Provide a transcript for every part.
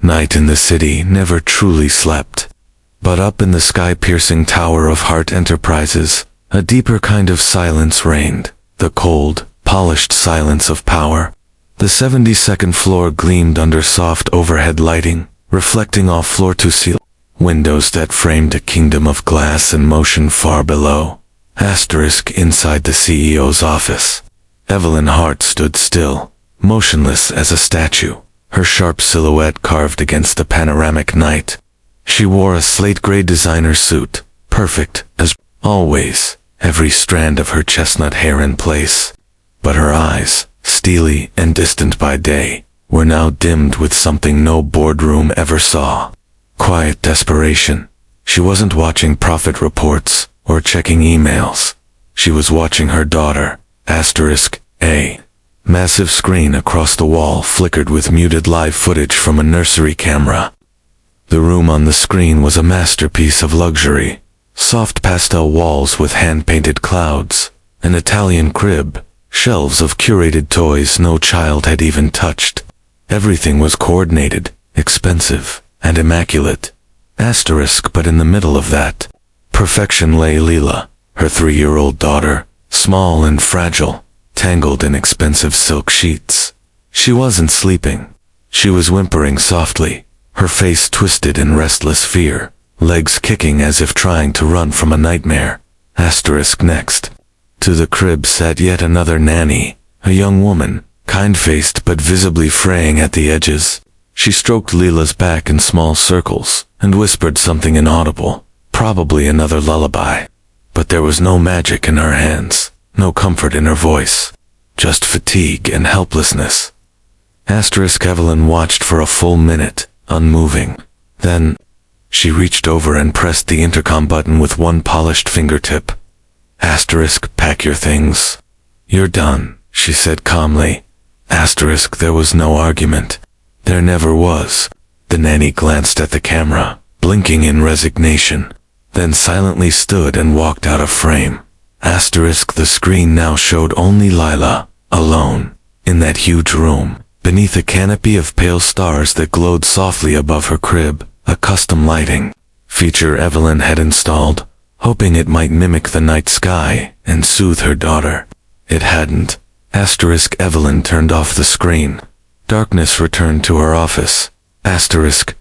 Night in the city never truly slept. But up in the sky-piercing tower of Heart Enterprises, a deeper kind of silence reigned, the cold, polished silence of power. The 72nd floor gleamed under soft overhead lighting, reflecting off floor-to-ceiling windows that framed a kingdom of glass and motion far below. Inside the CEO's office, Evelyn Hart stood still, motionless as a statue, her sharp silhouette carved against the panoramic night. She wore a slate-gray designer suit, perfect as always, every strand of her chestnut hair in place. But her eyes, steely and distant by day, were now dimmed with something no boardroom ever saw. Quiet desperation. She wasn't watching profit reports or checking emails. She was watching her daughter, A. Massive screen across the wall flickered with muted live footage from a nursery camera. The room on the screen was a masterpiece of luxury. Soft pastel walls with hand-painted clouds, an Italian crib, shelves of curated toys no child had even touched. Everything was coordinated, expensive, and immaculate. But in the middle of that perfection lay Leela, her 3-year-old daughter, small and fragile, tangled in expensive silk sheets. She wasn't sleeping. She was whimpering softly, her face twisted in restless fear, legs kicking as if trying to run from a nightmare. Next to the crib sat yet another nanny, a young woman, kind-faced but visibly fraying at the edges. She stroked Leela's back in small circles and whispered something inaudible, probably another lullaby. But there was no magic in her hands, no comfort in her voice, just fatigue and helplessness. Evelyn watched for a full minute, unmoving. Then, she reached over and pressed the intercom button with one polished fingertip. Pack your things. You're done, she said calmly. There was no argument. There never was. The nanny glanced at the camera, blinking in resignation, then silently stood and walked out of frame. The screen now showed only Lila, alone, in that huge room, beneath a canopy of pale stars that glowed softly above her crib, a custom lighting feature Evelyn had installed, hoping it might mimic the night sky and soothe her daughter. It hadn't. Evelyn turned off the screen. Darkness returned to her office.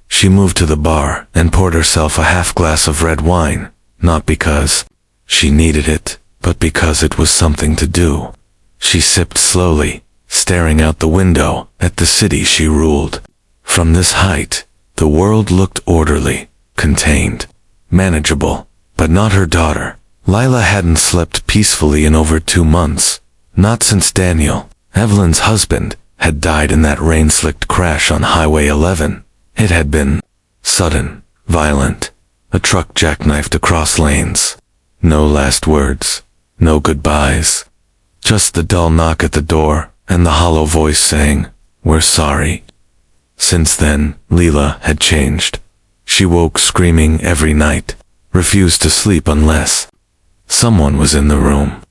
She moved to the bar and poured herself a half glass of red wine, not because she needed it, but because it was something to do. She sipped slowly, staring out the window at the city she ruled. From this height, the world looked orderly, contained, manageable, but not her daughter. Lila hadn't slept peacefully in over 2 months, not since Daniel, Evelyn's husband, had died in that rain-slicked crash on Highway 11. It had been sudden, violent. A truck jackknifed across lanes. No last words, no goodbyes. Just the dull knock at the door, and the hollow voice saying, "We're sorry." Since then, Leela had changed. She woke screaming every night, refused to sleep unless someone was in the room.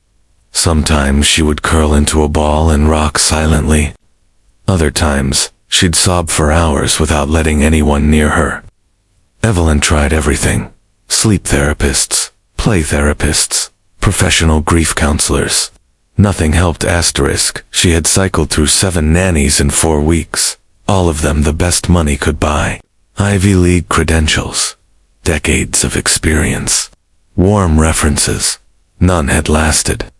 Sometimes she would curl into a ball and rock silently. Other times, she'd sob for hours without letting anyone near her. Evelyn tried everything. Sleep therapists, play therapists, professional grief counselors. Nothing helped. She had cycled through 7 nannies in 4 weeks, all of them the best money could buy. Ivy League credentials, decades of experience, warm references. None had lasted.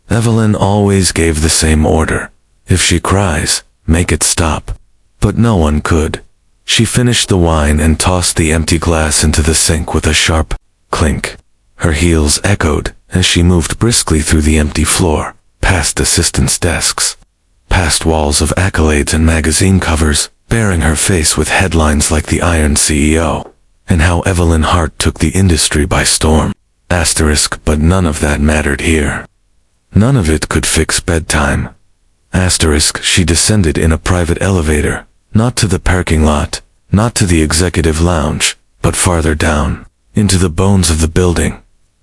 Evelyn always gave the same order. If she cries, make it stop. But no one could. She finished the wine and tossed the empty glass into the sink with a sharp clink. Her heels echoed as she moved briskly through the empty floor, past assistants' desks, past walls of accolades and magazine covers, bearing her face with headlines like the Iron CEO, and how Evelyn Hart took the industry by storm. But none of that mattered here. None of it could fix bedtime. She descended in a private elevator, not to the parking lot, not to the executive lounge, but farther down, into the bones of the building.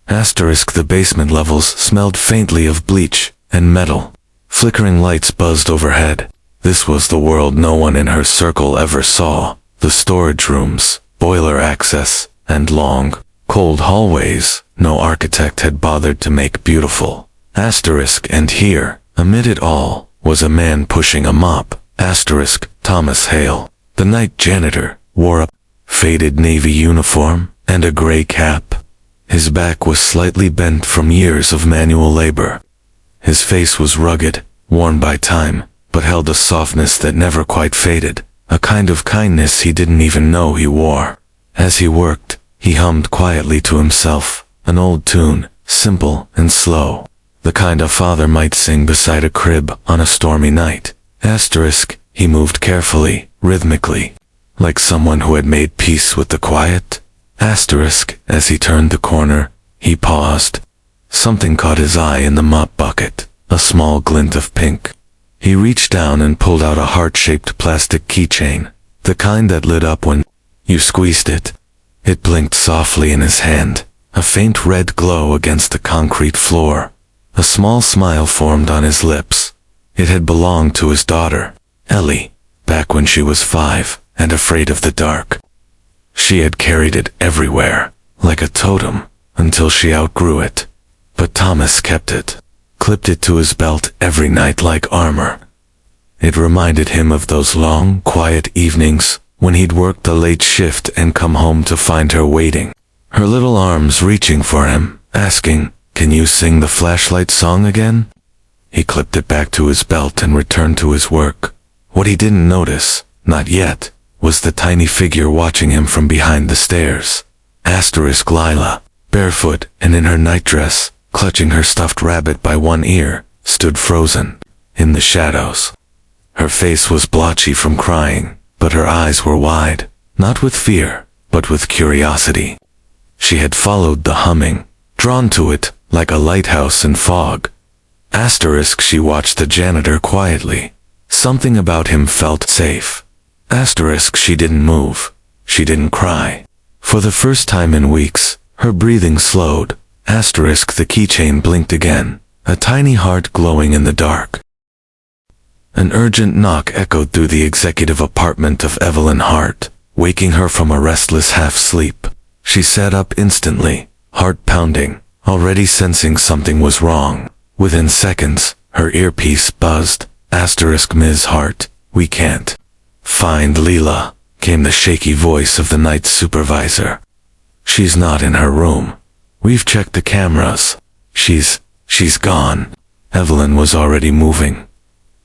The basement levels smelled faintly of bleach and metal. Flickering lights buzzed overhead. This was the world no one in her circle ever saw, The storage rooms, boiler access, and long, cold hallways no architect had bothered to make beautiful. And here, amid it all, was a man pushing a mop. Thomas Hale, the night janitor, wore a faded navy uniform and a gray cap. His back was slightly bent from years of manual labor. His face was rugged, worn by time, but held a softness that never quite faded, a kind of kindness he didn't even know he wore. As he worked, he hummed quietly to himself, an old tune, simple and slow, the kind a father might sing beside a crib on a stormy night. He moved carefully, rhythmically, like someone who had made peace with the quiet. As he turned the corner, he paused. Something caught his eye in the mop bucket, a small glint of pink. He reached down and pulled out a heart-shaped plastic keychain, the kind that lit up when you squeezed it. It blinked softly in his hand, a faint red glow against the concrete floor. A small smile formed on his lips. It had belonged to his daughter, Ellie, back when she was 5 and afraid of the dark. She had carried it everywhere, like a totem, until she outgrew it. But Thomas kept it, clipped it to his belt every night like armor. It reminded him of those long, quiet evenings when he'd worked the late shift and come home to find her waiting, her little arms reaching for him, asking, "Can you sing the flashlight song again?" He clipped it back to his belt and returned to his work. What he didn't notice, not yet, was the tiny figure watching him from behind the stairs. Lila, barefoot and in her nightdress, clutching her stuffed rabbit by one ear, stood frozen, in the shadows. Her face was blotchy from crying, but her eyes were wide, not with fear, but with curiosity. She had followed the humming, drawn to it, like a lighthouse in fog. She watched the janitor quietly. Something about him felt safe. She didn't move. She didn't cry. For the first time in weeks, her breathing slowed. The keychain blinked again, a tiny heart glowing in the dark. An urgent knock echoed through the executive apartment of Evelyn Hart, waking her from a restless half-sleep. She sat up instantly, heart pounding, already sensing something was wrong. Within seconds, her earpiece buzzed. Ms. Hart, we can't find Leela, came the shaky voice of the night supervisor. She's not in her room. We've checked the cameras. She's gone. Evelyn was already moving.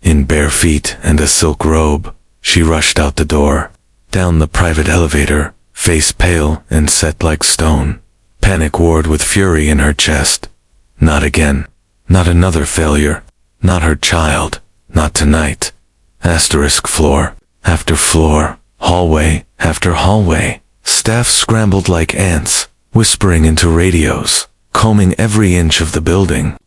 In bare feet and a silk robe, she rushed out the door, down the private elevator, face pale and set like stone. Panic warred with fury in her chest. Not again. Not another failure. Not her child. Not tonight. Floor after floor, hallway after hallway. Staff scrambled like ants, whispering into radios, combing every inch of the building.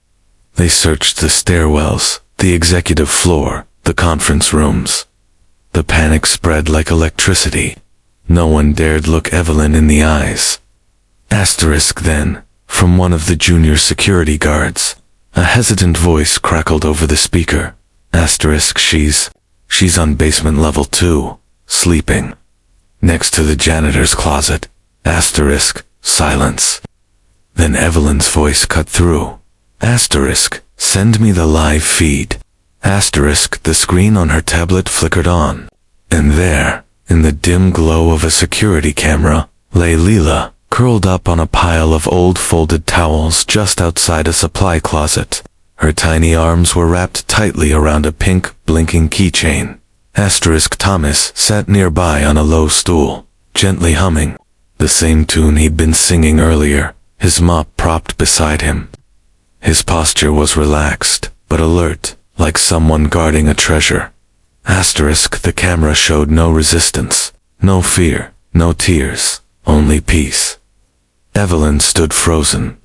They searched the stairwells, the executive floor, the conference rooms. The panic spread like electricity. No one dared look Evelyn in the eyes. Then, from one of the junior security guards, a hesitant voice crackled over the speaker. She's on basement level 2, sleeping. Next to the janitor's closet. Silence. Then Evelyn's voice cut through. Send me the live feed. The screen on her tablet flickered on. And there, in the dim glow of a security camera, lay Leela, curled up on a pile of old folded towels just outside a supply closet. Her tiny arms were wrapped tightly around a pink, blinking keychain. Thomas sat nearby on a low stool, gently humming the same tune he'd been singing earlier, his mop propped beside him. His posture was relaxed, but alert, like someone guarding a treasure. The camera showed no resistance, no fear, no tears, only peace. Evelyn stood frozen.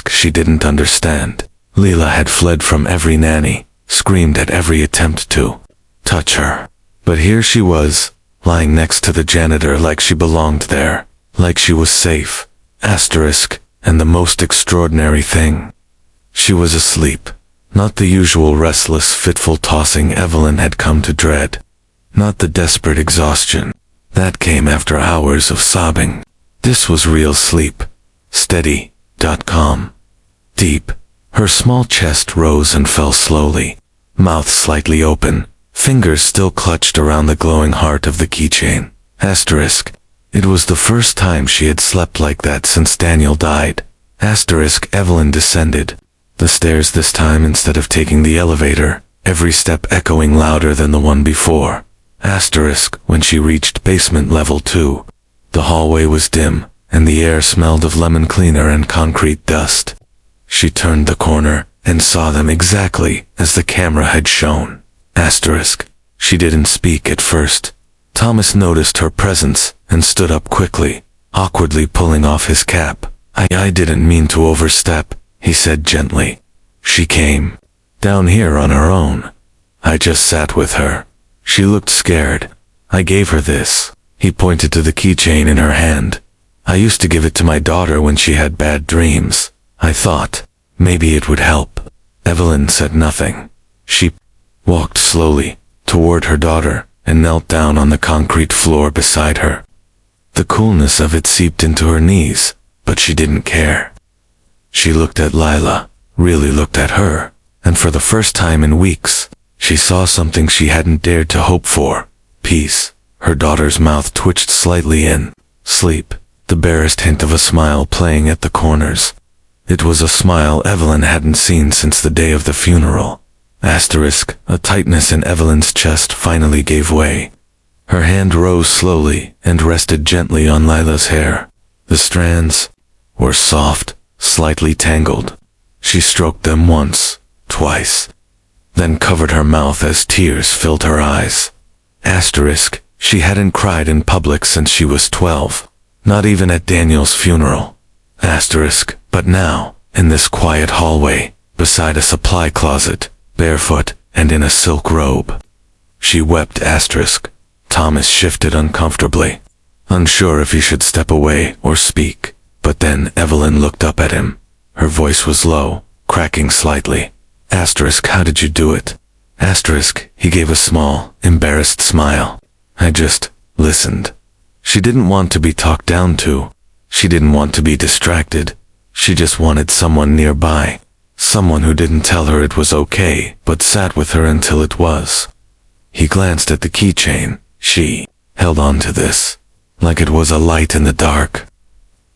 She didn't understand. Leela had fled from every nanny, screamed at every attempt to touch her. But here she was, lying next to the janitor like she belonged there, like she was safe. And the most extraordinary thing. She was asleep. Not the usual restless, fitful tossing Evelyn had come to dread. Not the desperate exhaustion. That came after hours of sobbing. This was real sleep. Steady.com. Deep. Her small chest rose and fell slowly, mouth slightly open, fingers still clutched around the glowing heart of the keychain. Asterisk. It was the first time she had slept like that since Daniel died. Asterisk. Evelyn descended the stairs this time instead of taking the elevator, every step echoing louder than the one before. Asterisk. When she reached basement level 2, the hallway was dim, and the air smelled of lemon cleaner and concrete dust. She turned the corner and saw them exactly as the camera had shown. Asterisk. She didn't speak at first. Thomas noticed her presence and stood up quickly, awkwardly pulling off his cap. I didn't mean to overstep, he said gently. She came down here on her own. I just sat with her. She looked scared. I gave her this. He pointed to the keychain in her hand. I used to give it to my daughter when she had bad dreams. I thought maybe it would help. Evelyn said nothing. She walked slowly toward her daughter and knelt down on the concrete floor beside her. The coolness of it seeped into her knees, but she didn't care. She looked at Lila, really looked at her, and for the first time in weeks, she saw something she hadn't dared to hope for. Peace. Her daughter's mouth twitched slightly in sleep, the barest hint of a smile playing at the corners. It was a smile Evelyn hadn't seen since the day of the funeral. Asterisk. A tightness in Evelyn's chest finally gave way. Her hand rose slowly and rested gently on Lila's hair. The strands were soft, slightly tangled. She stroked them once, twice, then covered her mouth as tears filled her eyes. Asterisk. She hadn't cried in public since she was 12, not even at Daniel's funeral. Asterisk. But now, in this quiet hallway, beside a supply closet, barefoot and in a silk robe, she wept. Asterisk. Thomas shifted uncomfortably, unsure if he should step away or speak, but then Evelyn looked up at him. Her voice was low, cracking slightly. Asterisk. How did you do it? Asterisk. He gave a small, embarrassed smile. I just listened. She didn't want to be talked down to. She didn't want to be distracted. She just wanted someone nearby. Someone who didn't tell her it was okay, but sat with her until it was. He glanced at the keychain. She held on to this, like it was a light in the dark.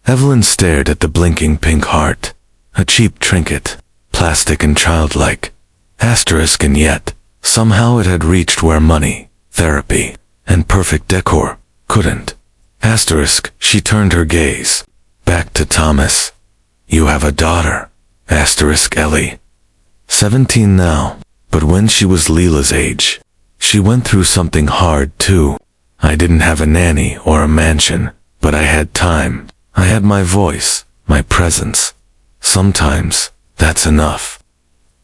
Evelyn stared at the blinking pink heart. A cheap trinket, plastic and childlike. Asterisk. And yet, somehow it had reached where money, therapy, and perfect decor couldn't. Asterisk. She turned her gaze back to Thomas. You have a daughter. Asterisk. Ellie. 17 now, but when she was Lila's age, she went through something hard too. I didn't have a nanny or a mansion, but I had time. I had my voice, my presence. Sometimes, that's enough.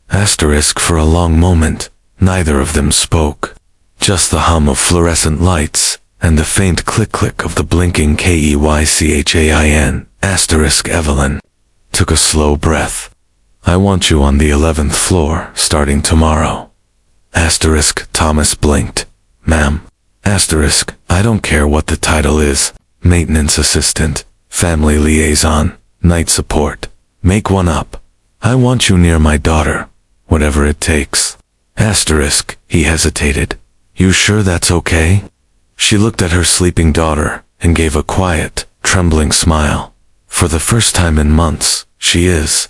Asterisk. For a long moment, neither of them spoke. Just the hum of fluorescent lights, and the faint click-click of the blinking Keychain. Asterisk. Evelyn took a slow breath. I want you on the 11th floor, starting tomorrow. Asterisk. Thomas blinked. Ma'am. Asterisk. I don't care what the title is. Maintenance assistant, family liaison, night support. Make one up. I want you near my daughter, whatever it takes. Asterisk. He hesitated. You sure that's okay? She looked at her sleeping daughter and gave a quiet, trembling smile. For the first time in months, she is.